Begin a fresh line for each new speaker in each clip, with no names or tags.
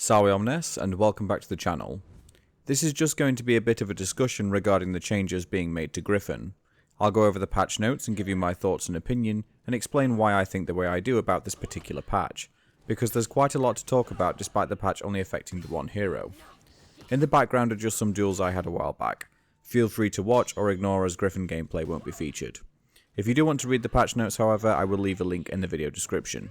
Salve Omnes, and welcome back to the channel. This is just going to be a bit of a discussion regarding the changes being made to Gryphon. I'll go over the patch notes and give you my thoughts and opinion, and explain why I think the way I do about this particular patch, because there's quite a lot to talk about despite the patch only affecting the one hero. In the background are just some duels I had a while back. Feel free to watch or ignore as Gryphon gameplay won't be featured. If you do want to read the patch notes, however, I will leave a link in the video description.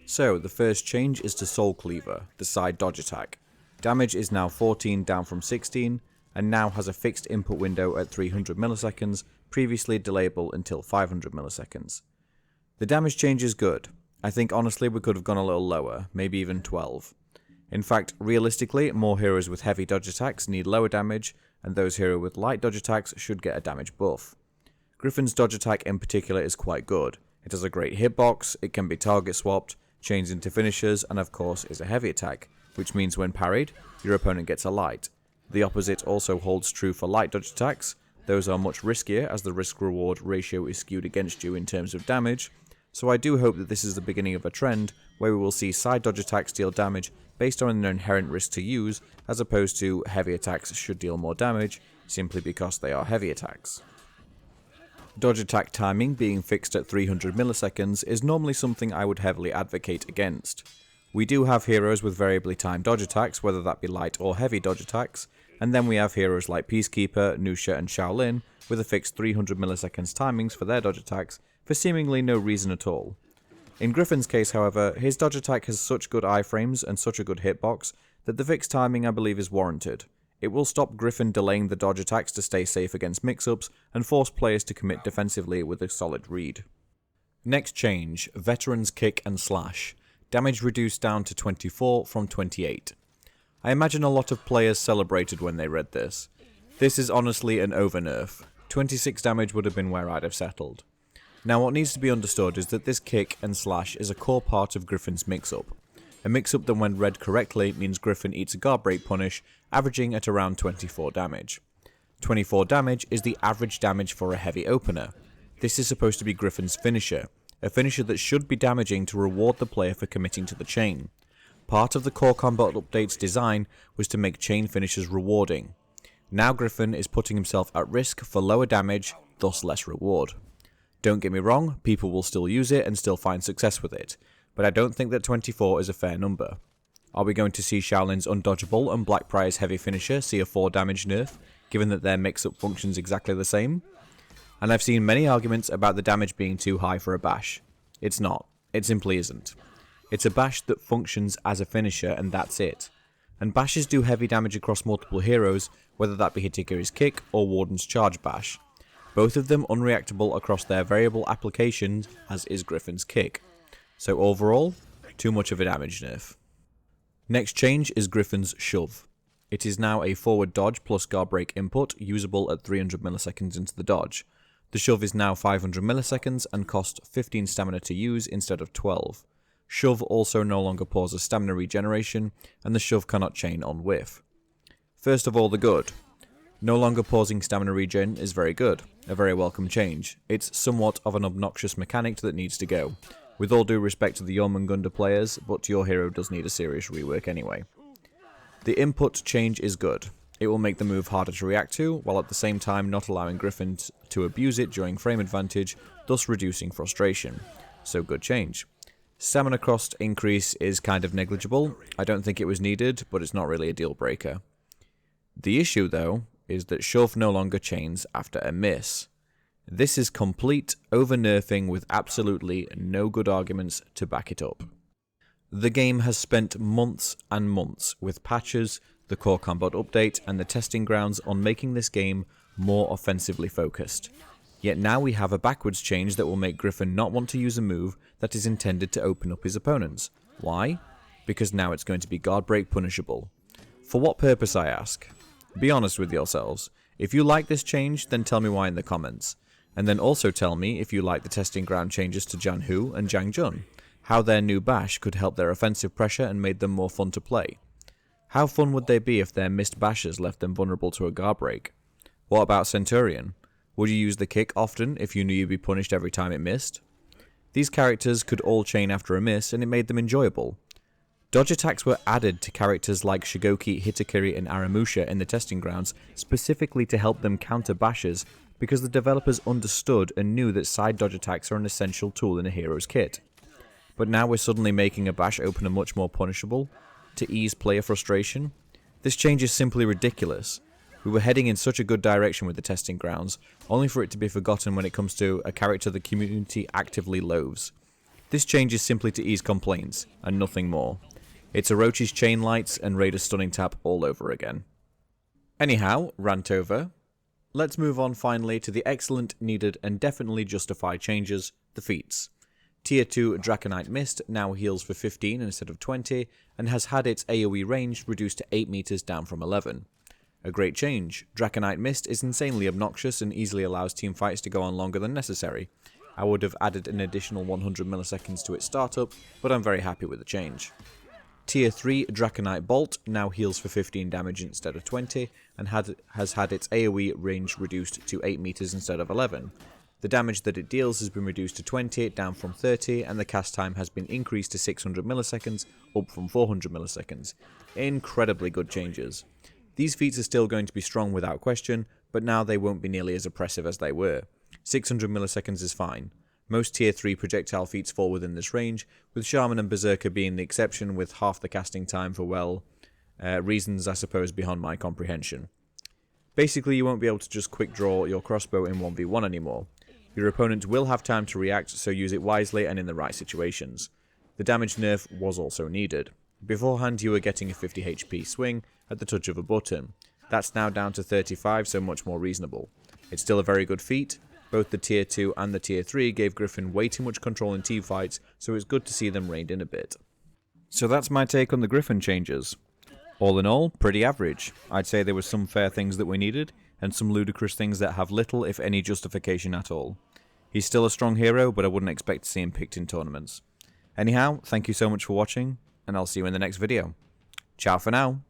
So, the first change is to Soul Cleaver, the side dodge attack. Damage is now 14 down from 16, and now has a fixed input window at 300 milliseconds, previously delayable until 500 milliseconds. The damage change is good. I think honestly we could have gone a little lower, maybe even 12. In fact, realistically, more heroes with heavy dodge attacks need lower damage, and those heroes with light dodge attacks should get a damage buff. Gryphon's dodge attack in particular is quite good. It has a great hitbox, it can be target swapped, chains into finishers, and of course is a heavy attack, which means when parried, your opponent gets a light. The opposite also holds true for light dodge attacks. Those are much riskier as the risk-reward ratio is skewed against you in terms of damage, so I do hope that this is the beginning of a trend where we will see side dodge attacks deal damage based on their inherent risk to use, as opposed to heavy attacks should deal more damage, simply because they are heavy attacks. Dodge attack timing being fixed at 300 milliseconds is normally something I would heavily advocate against. We do have heroes with variably timed dodge attacks, whether that be light or heavy dodge attacks, and then we have heroes like Peacekeeper, Nusha and Shaolin with a fixed 300 milliseconds timings for their dodge attacks for seemingly no reason at all. In Gryphon's case, however, his dodge attack has such good iframes and such a good hitbox that the fixed timing I believe is warranted. It will stop Gryphon delaying the dodge attacks to stay safe against mix-ups and force players to commit defensively with a solid read. Next change, Veteran's Kick and Slash. Damage reduced down to 24 from 28. I imagine a lot of players celebrated when they read this. This is honestly an over-nerf. 26 damage would have been where I'd have settled. Now what needs to be understood is that this kick and slash is a core part of Gryphon's mix-up. A mix-up that when read correctly means Gryphon eats a guard break punish, averaging at around 24 damage. 24 damage is the average damage for a heavy opener. This is supposed to be Gryphon's finisher, a finisher that should be damaging to reward the player for committing to the chain. Part of the core combat update's design was to make chain finishers rewarding. Now Gryphon is putting himself at risk for lower damage, thus less reward. Don't get me wrong, people will still use it and still find success with it, but I don't think that 24 is a fair number. Are we going to see Shaolin's undodgeable and Blackbriar's heavy finisher see a 4 damage nerf, given that their mix-up functions exactly the same? And I've seen many arguments about the damage being too high for a bash. It's not. It simply isn't. It's a bash that functions as a finisher and that's it. And bashes do heavy damage across multiple heroes, whether that be Hitagary's kick or Warden's charge bash. Both of them unreactable across their variable applications, as is Gryphon's kick. So overall, too much of a damage nerf. Next change is Gryphon's shove. It is now a forward dodge plus guard break input, usable at 300 milliseconds into the dodge. The shove is now 500 milliseconds and costs 15 stamina to use instead of 12. Shove also no longer pauses stamina regeneration, and the shove cannot chain on whiff. First of all, the good. No longer pausing stamina regen is very good, a very welcome change. It's somewhat of an obnoxious mechanic that needs to go. With all due respect to the Jormungandr players, but your hero does need a serious rework anyway. The input change is good. It will make the move harder to react to, while at the same time not allowing Gryphon to abuse it during frame advantage, thus reducing frustration. So good change. Stamina cost increase is kind of negligible. I don't think it was needed, but it's not really a deal breaker. The issue though, is that shove no longer chains after a miss. This is complete over-nerfing with absolutely no good arguments to back it up. The game has spent months and months with patches, the core combat update and the testing grounds on making this game more offensively focused. Yet now we have a backwards change that will make Gryphon not want to use a move that is intended to open up his opponents. Why? Because now it's going to be guard break punishable. For what purpose, I ask? Be honest with yourselves. If you like this change, then tell me why in the comments. And then also tell me if you like the testing ground changes to Janhu and Zhang Jun, how their new bash could help their offensive pressure and made them more fun to play. How fun would they be if their missed bashes left them vulnerable to a guard break? What about Centurion? Would you use the kick often if you knew you'd be punished every time it missed? These characters could all chain after a miss and it made them enjoyable. Dodge attacks were added to characters like Shigoki, Hitakiri and Aramusha in the testing grounds specifically to help them counter bashes because the developers understood and knew that side dodge attacks are an essential tool in a hero's kit. But now we're suddenly making a bash opener much more punishable to ease player frustration. This change is simply ridiculous. We were heading in such a good direction with the testing grounds, only for it to be forgotten when it comes to a character the community actively loathes. This change is simply to ease complaints, and nothing more. It's Orochi's chain lights and Raider's stunning tap all over again. Anyhow, rant over. Let's move on finally to the excellent, needed and definitely justified changes, the feats. Tier 2 Draconite Mist now heals for 15 instead of 20, and has had its AoE range reduced to 8 meters down from 11. A great change. Draconite Mist is insanely obnoxious and easily allows teamfights to go on longer than necessary. I would have added an additional 100 milliseconds to its startup, but I'm very happy with the change. Tier 3 Draconite Bolt now heals for 15 damage instead of 20, and has had its AoE range reduced to 8 meters instead of 11. The damage that it deals has been reduced to 20, down from 30, and the cast time has been increased to 600 milliseconds, up from 400 milliseconds. Incredibly good changes. These feats are still going to be strong without question, but now they won't be nearly as oppressive as they were. 600 milliseconds is fine. Most tier 3 projectile feats fall within this range, with Shaman and Berserker being the exception with half the casting time for, well, reasons I suppose beyond my comprehension. Basically, you won't be able to just quick draw your crossbow in 1v1 anymore. Your opponent will have time to react, so use it wisely and in the right situations. The damage nerf was also needed. Beforehand you were getting a 50 HP swing at the touch of a button. That's now down to 35, so much more reasonable. It's still a very good feat. Both the tier 2 and the tier 3 gave Gryphon way too much control in teamfights, so it's good to see them reined in a bit. So that's my take on the Gryphon changes. All in all, pretty average. I'd say there were some fair things that we needed, and some ludicrous things that have little if any justification at all. He's still a strong hero, but I wouldn't expect to see him picked in tournaments. Anyhow, thank you so much for watching, and I'll see you in the next video. Ciao for now.